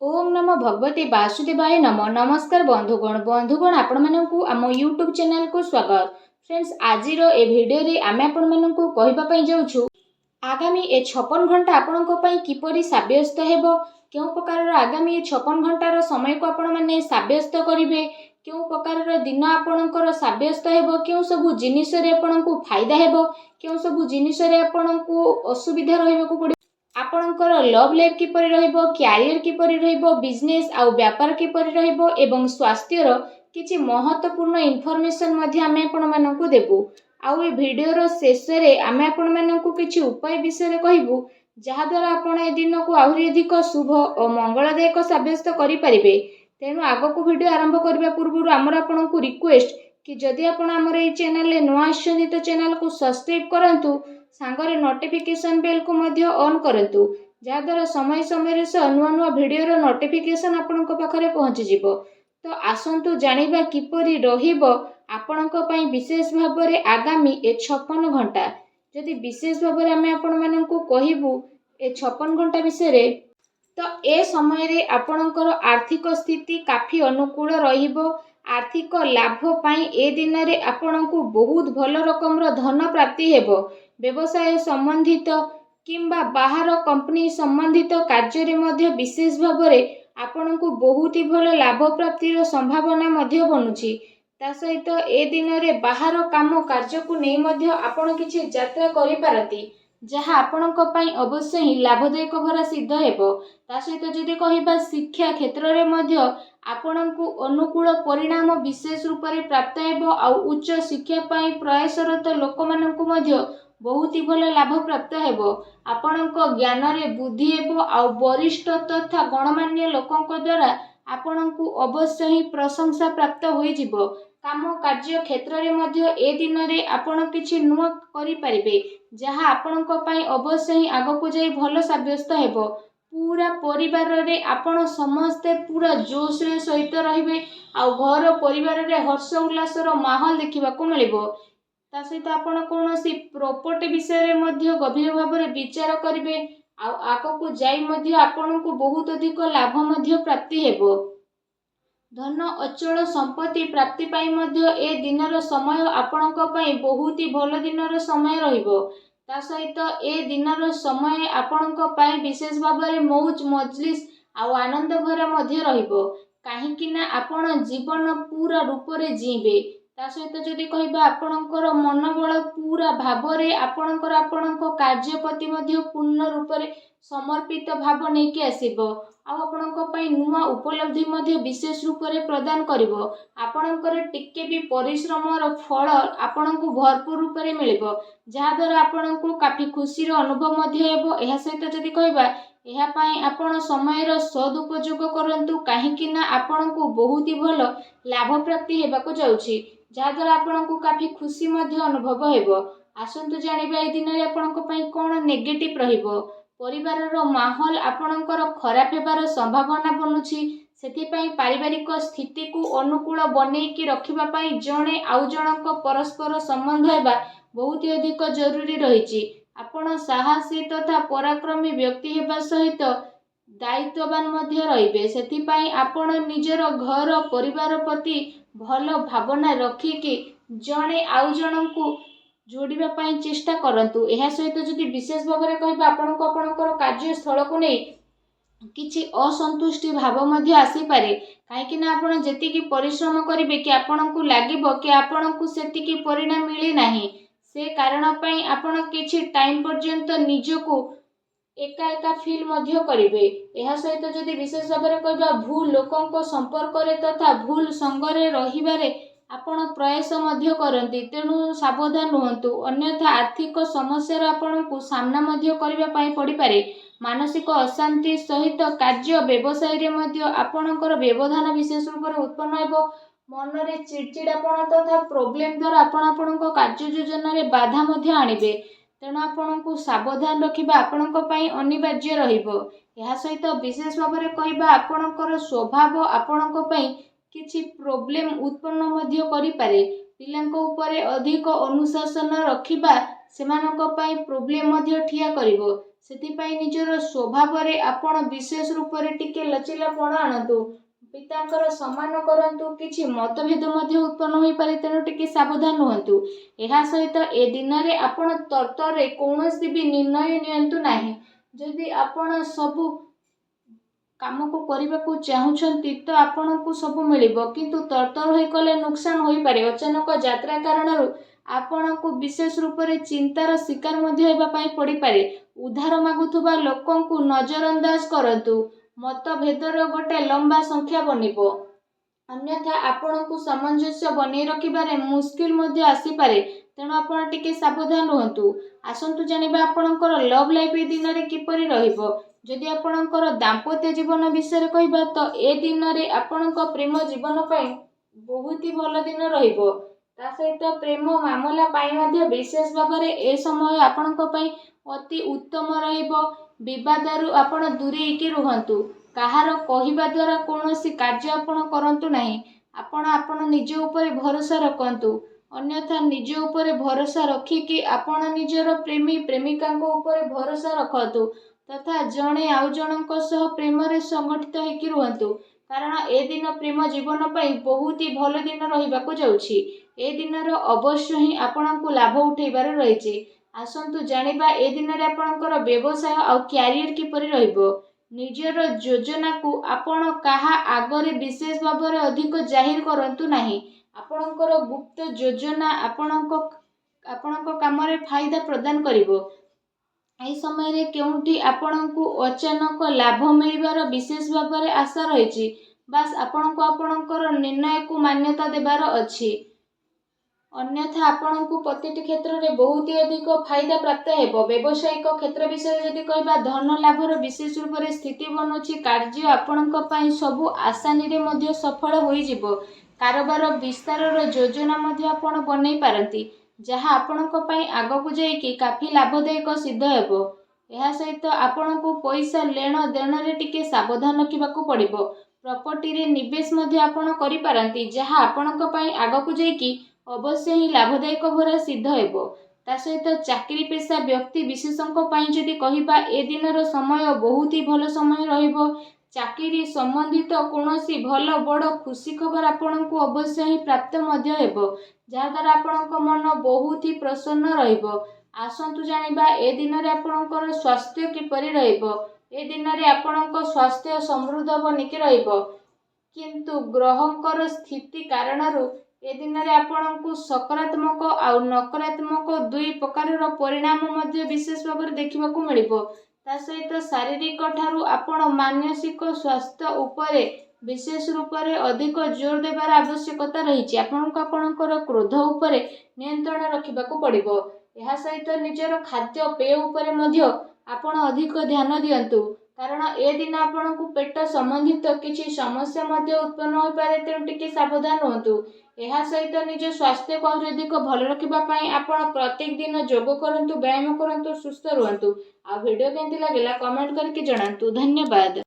ओम नमो भगवते वासुदेवाय नमो। नमस्कार बंधुगण आपण मानकु आम यूट्यूब चैनल को स्वागत। फ्रेंड्स आज ए भिडियो रे आमे आपण मानकु कहिबा पई जाउछु आगामी ए 56 घंटा आपण को पई किपरि साब्यस्त हेबो, केउ प्रकार आगामी 56 घंटार समय को आपण माने साब्यस्त करिवे, केउ प्रकार दिन आपणकर साब्यस्त हेबो, केउ सब जिनिस रे आपण को फायदा हेबो, केउ सब जिनिस रे आपण को असुविधा रहबो को आपणकर लव लाइफ किपरि रहइबो, क्यारियर किपरि रहइबो, बिजनेस आउ व्यापार किपरि रहइबो एवं स्वास्थ्यर किछि महत्वपूर्ण इन्फॉर्मेशन मध्ये आमे आपण मानकु देबु। आउ ए वीडियो रो शेष रे आमे आपण मानकु किछि उपाय विषय रे कहिबु जहा द्वारा आपण ए दिन को आहुरी अधिक शुभ और मंगलदायक साब्यस्त करि परिबे। तेनु आगो को वीडियो आरंभ करबा पूर्व हमर आपनकु रिक्वेस्ट कि जदि आपण हमर ए चैनल ले नुआ आछन तो चैनल को सब्सक्राइब करंतु, सांगरे नोटिफिकेशन बेल को मध्य ऑन करंतु, जहा द्वारा समय समय रे नुआ नुआ वीडियो रो नोटिफिकेशन आपनक पाखरे पहुंची जिवो। तो आसंतु जानिबा किपरि रहिबो आपनक पई विशेष भाबरे आगामी ए 56 घंटा। जदि विशेष भाबरे आमे आपण मानकु कहिबु ए 56 घंटा विषय रे, तो ए समय रे आपणकर आर्थिक स्थिति काफी अनुकूल रहिबो। आर्थिक लाभ पाई ए दिन रे आपणकु बहुत भल रकम धन प्राप्ति हेबो। व्यवसाय संबंधित किंबा बाहर कंपनी संबंधित कार्य रे मध्य विशेष भाबरे आपणकु बहुत ही भल लाभ प्राप्ति रो संभावना मध्य बनुची। ता सहित ए दिन रे बाहर काम कार्य को नै मध्य आपण किछि यात्रा करि पारती, जहा आपणक पई अवश्य ही लाभदायक भरा सिद्ध हेबो। ता सहित जदि कहिबा शिक्षा क्षेत्र रे मध्य आपणकु अनुकूल परिणाम विशेष रूप रे प्राप्त हेबो। आउ उच्च शिक्षा पई प्रयासरत लोक मानकु मध्य बहुत ही भल लाभ प्राप्त हेबो। आपणक ज्ञान रे बुद्धि हेबो। आउ वरिष्ठ तथा गणमान्य लोकंक द्वारा आपणकु अवश्य ही प्रशंसा प्राप्त होई जिवो। काम कार्य क्षेत्र रे मध्य ए दिन रे आपण किछि नुआ करि परिबे, जहा आपणक पई अवश्य ही आगकु जाई भल साब्यस्त हेबो। पूरा परिवार रे आपण समस्ते पूरा जोश रे सहित रहिबे। आउ घर परिवार रे हर्ष उल्लास रो माहौल देखिबा को मिलिबो। ता सहित आपण कोनोसी प्रॉपर्टी विषय रे मध्य गभीर भाव रे विचार करिवे। आउ आगकु जाई मध्य आपणकु बहुत अधिक लाभ मध्य प्राप्ति हेबो। धन अचल संपत्ति प्राप्ति पाई मध्य ए दिनर समय आपणक पई बहुत ही भल दिनर समय रहिबो। ता सहित ए दिनर समय आपणक पई विशेष भाव रे मौज मजलिस आउ आनंद भरा मध्य रहिबो। काहे कि ना आपण जीवन पूरा रूप रे जीबे। ता सहित जदि कहिबा आपणकर मनोबल पूरा भाव रे आपणक कार्य प्रति मध्य पूर्ण रूप रे समर्पित भाव नै कि आसीबो। आ आपणक पई नुआ उपलब्धि मध्य विशेष रूप रे प्रदान करिवो। आपणकर टिके भी परिश्रम रो फल आपणकु भरपूर रूप रे मिलिबो, जहा द्वारा आपणकु काफी खुशी रो अनुभव मध्य हेबो। एहा सहित जदि कहिबा एहा पई आपण समय रो सदुपयोग करंतु, काहे कि ना आपणकु बहुत ही भल लाभ प्राप्ति हेबाको जाउछि, जहा द्वारा आपणकु काफी खुशी मध्य अनुभव हेबो। आसंतु जानिबा ए दिन रे आपणक पई कोन नेगेटिव रहिबो। परिवार रो माहौल आपणकर खराब हेबार संभावना बनुछि। सेति पई पारिवारिक स्थिति को अनुकूल बनै कि रखिबा पई जणे आउ जनक परस्पर संबंध हेबा बहुत ही अधिक जरूरी रहिछि। आपण साहसी तथा पराक्रमी व्यक्ति हेबा सहित दायित्ववान मध्य रहिबे। सेति पई आपण निजर घर परिवार प्रति भल भावना रखि कि जणे आउ जनकु जोड़िबा पई चेष्टा करंतु। एहा सहित जदि विशेष भाव रे कहिबा आपणकर कार्यस्थल को नै किछि असंतुष्टि भाव मध्य आसी पारे। काहे कि ना आपण जेतिकी परिश्रम करिवे कि आपणकु लागिबो कि आपणकु सेतिकी परिणाम मिली नाही। से कारण पई आपण किछि टाइम पर्यंत निजको एका एका फील मध्य करिवे। एहा सहित जदि विशेष भाव रे कहिबा भूल लोकंक संपर्क रे तथा भूल संग रे रहिबारे आपण प्रयास मध्य करंती, तेणु सावधान रुहंतु। अन्यथा आर्थिक समस्या आपणकु सामना मध्य करिबा पई पड़ी पारे। मानसिक अशांति सहित कार्य व्यवसाय रे मध्य आपणकर व्यवधान विशेष रूप रे उत्पन्न हेबो। मन रे चिड़चिड़ापन तथा प्रॉब्लम द्वारा आपणक कार्य योजना रे बाधा मध्य आनिबे। तेणु आपणकु सावधान रखिबा आपणक पई अनिवार्य रहिबो। एहा सहित विशेष भाव रे कहिबा आपणकर स्वभाव आपणक पई किछि प्रॉब्लम उत्पन्न मध्य करि पारे। पिलांक उपरे अधिक अनुशासन रखिबा सेमानक पई प्रॉब्लम मध्य ठिया करिवो। ସେଥିପାଇଁ ନିଜର ସ୍ୱଭାବରେ ଆପଣ ବିଶେଷ ରୂପରେ ଟିକେ ଲଚିଲାପଣ ଆଣନ୍ତୁ। ପିତାଙ୍କର ସମ୍ମାନ କରନ୍ତୁ। କିଛି ମତଭେଦ ମଧ୍ୟ ଉତ୍ପନ୍ନ ହୋଇପାରେ, ତେଣୁ ଟିକେ ସାବଧାନ ରୁହନ୍ତୁ। ଏହା ସହିତ ଏ ଦିନରେ ଆପଣ ତରତରରେ କୌଣସି ବି ନିର୍ଣ୍ଣୟ ନିଅନ୍ତୁ ନାହିଁ। ଯଦି ଆପଣ ସବୁ କାମକୁ କରିବାକୁ ଚାହୁଁଛନ୍ତି ତ ଆପଣଙ୍କୁ ସବୁ ମିଳିବ, କିନ୍ତୁ ତରତର ହୋଇ କଲେ ନୁକସାନ ହୋଇପାରେ। ଅଚାନକ ଯାତ୍ରା କାରଣରୁ ଆପଣଙ୍କୁ ବିଶେଷ ରୂପରେ ଚିନ୍ତାର ଶିକାର ମଧ୍ୟ ହେବା ପାଇଁ ପଡ଼ିପାରେ। ଉଦ୍ଧାର ମାଗୁଥିବା ଲୋକଙ୍କୁ ନଜରଅନ୍ଦାଜ କରନ୍ତୁ। ମତଭେଦର ଗୋଟେ ଲମ୍ବା ସଂଖ୍ୟା ବନିବ, ଅନ୍ୟଥା ଆପଣଙ୍କୁ ସାମଞ୍ଜସ୍ୟ ବନେଇ ରଖିବାରେ ମୁସ୍କିଲ ମଧ୍ୟ ଆସିପାରେ, ତେଣୁ ଆପଣ ଟିକେ ସାବଧାନ ରୁହନ୍ତୁ। ଆସନ୍ତୁ ଜାଣିବା ଆପଣଙ୍କର ଲଭ୍ ଲାଇଫ୍ ଏ ଦିନରେ କିପରି ରହିବ। ଯଦି ଆପଣଙ୍କର ଦାମ୍ପତ୍ୟ ଜୀବନ ବିଷୟରେ କହିବା ତ ଏ ଦିନରେ ଆପଣଙ୍କ ପ୍ରେମ ଜୀବନ ପାଇଁ ବହୁତ ହି ଭଲ ଦିନ ରହିବ। ତା ସହିତ ପ୍ରେମ ମାମଲା ପାଇଁ ମଧ୍ୟ ବିଶେଷ ଭାବରେ ଏ ସମୟ ଆପଣଙ୍କ ପାଇଁ ଅତି ଉତ୍ତମ ରହିବ। ବିବାଦରୁ ଆପଣ ଦୂରେଇକି ରୁହନ୍ତୁ। କାହାର କହିବା ଦ୍ୱାରା କୌଣସି କାର୍ଯ୍ୟ ଆପଣ କରନ୍ତୁ ନାହିଁ। ଆପଣ ନିଜ ଉପରେ ଭରସା ରଖନ୍ତୁ, ଅନ୍ୟଥା ନିଜ ଉପରେ ଭରସା ରଖିକି ଆପଣ ନିଜର ପ୍ରେମୀ ପ୍ରେମିକାଙ୍କ ଉପରେ ଭରସା ରଖନ୍ତୁ ତଥା ଜଣେ ଆଉ ଜଣଙ୍କ ସହ ପ୍ରେମରେ ସଂଗଠିତ ହେଇକି ରୁହନ୍ତୁ, କାରଣ ଏ ଦିନ ପ୍ରେମ ଜୀବନ ପାଇଁ ବହୁତ ହି ଭଲ ଦିନ ରହିବାକୁ ଯାଉଛି। ଏ ଦିନର ଅବଶ୍ୟ ହିଁ ଆପଣଙ୍କୁ ଲାଭ ଉଠେଇବାର ରହିଛି। ଆସନ୍ତୁ ଜାଣିବା ଏ ଦିନରେ ଆପଣଙ୍କର ବ୍ୟବସାୟ ଆଉ କ୍ୟାରିୟର କିପରି ରହିବ। ନିଜର ଯୋଜନାକୁ ଆପଣ କାହା ଆଗରେ ବିଶେଷ ଭାବରେ ଅଧିକ ଜାହିର କରନ୍ତୁ ନାହିଁ। ଆପଣଙ୍କର ଗୁପ୍ତ ଯୋଜନା ଆପଣଙ୍କ କାମରେ ଫାଇଦା ପ୍ରଦାନ କରିବ। ଏହି ସମୟରେ କେଉଁଠି ଆପଣଙ୍କୁ ଅଚାନକ ଲାଭ ମିଳିବାର ବିଶେଷ ଭାବରେ ଆଶା ରହିଛି। ବାସ୍ ଆପଣଙ୍କୁ ଆପଣଙ୍କର ନିର୍ଣ୍ଣୟକୁ ମାନ୍ୟତା ଦେବାର ଅଛି, ଅନ୍ୟଥା ଆପଣଙ୍କୁ ପ୍ରତିଟି କ୍ଷେତ୍ରରେ ବହୁତ ଅଧିକ ଫାଇଦା ପ୍ରାପ୍ତ ହେବ। ବ୍ୟବସାୟିକ କ୍ଷେତ୍ର ବିଷୟରେ ଯଦି କହିବା, ଧନ ଲାଭର ବିଶେଷ ରୂପରେ ସ୍ଥିତି ବନୁଛି। କାର୍ଯ୍ୟ ଆପଣଙ୍କ ପାଇଁ ସବୁ ଆସାନୀରେ ମଧ୍ୟ ସଫଳ ହୋଇଯିବ। କାରବାର ବିସ୍ତାରର ଯୋଜନା ମଧ୍ୟ ଆପଣ ବନେଇ ପାରନ୍ତି, ଯାହା ଆପଣଙ୍କ ପାଇଁ ଆଗକୁ ଯାଇକି କାଫି ଲାଭଦାୟକ ସିଦ୍ଧ ହେବ। ଏହା ସହିତ ଆପଣଙ୍କୁ ପଇସା ନେଣ ଦେଣରେ ଟିକେ ସାବଧାନ ରଖିବାକୁ ପଡ଼ିବ। ପ୍ରପର୍ଟିରେ ନିବେଶ ମଧ୍ୟ ଆପଣ କରିପାରନ୍ତି, ଯାହା ଆପଣଙ୍କ ପାଇଁ ଆଗକୁ ଯାଇକି ଅବଶ୍ୟ ହିଁ ଲାଭଦାୟକ ଭରା ସିଦ୍ଧ ହେବ। ତା ସହିତ ଚାକିରି ପେଶା ବ୍ୟକ୍ତି ବିଶେଷଙ୍କ ପାଇଁ ଯଦି କହିବା, ଏ ଦିନର ସମୟ ବହୁତ ହି ଭଲ ସମୟ ରହିବ। ଚାକିରି ସମ୍ବନ୍ଧିତ କୌଣସି ଭଲ ବଡ଼ ଖୁସି ଖବର ଆପଣଙ୍କୁ ଅବଶ୍ୟ ହିଁ ପ୍ରାପ୍ତ ମଧ୍ୟ ହେବ, ଯାହାଦ୍ୱାରା ଆପଣଙ୍କ ମନ ବହୁତ ହି ପ୍ରସନ୍ନ ରହିବ। ଆସନ୍ତୁ ଜାଣିବା ଏ ଦିନରେ ଆପଣଙ୍କର ସ୍ୱାସ୍ଥ୍ୟ କିପରି ରହିବ। ଏ ଦିନରେ ଆପଣଙ୍କ ସ୍ୱାସ୍ଥ୍ୟ ସମୃଦ୍ଧ ବନିକି ରହିବ, କିନ୍ତୁ ଗ୍ରହଙ୍କର ସ୍ଥିତି କାରଣରୁ ଏ ଦିନରେ ଆପଣଙ୍କୁ ସକାରାତ୍ମକ ଆଉ ନକାରାତ୍ମକ ଦୁଇ ପ୍ରକାରର ପରିଣାମ ମଧ୍ୟ ବିଶେଷ ଭାବରେ ଦେଖିବାକୁ ମିଳିବ। ତା ସହିତ ଶାରୀରିକ ଠାରୁ ଆପଣ ମାନସିକ ସ୍ୱାସ୍ଥ୍ୟ ଉପରେ ବିଶେଷ ରୂପରେ ଅଧିକ ଜୋର ଦେବାର ଆବଶ୍ୟକତା ରହିଛି। ଆପଣଙ୍କୁ ଆପଣଙ୍କର କ୍ରୋଧ ଉପରେ ନିୟନ୍ତ୍ରଣ ରଖିବାକୁ ପଡ଼ିବ। ଏହା ସହିତ ନିଜର ଖାଦ୍ୟପେୟ ଉପରେ ମଧ୍ୟ ଆପଣ ଅଧିକ ଧ୍ୟାନ ଦିଅନ୍ତୁ, କାରଣ ଏ ଦିନ ଆପଣଙ୍କୁ ପେଟ ସମ୍ବନ୍ଧିତ କିଛି ସମସ୍ୟା ମଧ୍ୟ ଉତ୍ପନ୍ନ ହୋଇପାରେ, ତେଣୁ ଟିକେ ସାବଧାନ ରୁହନ୍ତୁ। ଏହା ସହିତ ନିଜ ସ୍ୱାସ୍ଥ୍ୟକୁ ଆହୁରି ଅଧିକ ଭଲ ରଖିବା ପାଇଁ ଆପଣ ପ୍ରତ୍ୟେକ ଦିନ ଯୋଗ କରନ୍ତୁ, ବ୍ୟାୟାମ କରନ୍ତୁ, ସୁସ୍ଥ ରୁହନ୍ତୁ। ଆଉ ଭିଡ଼ିଓ କେମିତି ଲାଗିଲା କମେଣ୍ଟ କରିକି ଜଣାନ୍ତୁ। ଧନ୍ୟବାଦ।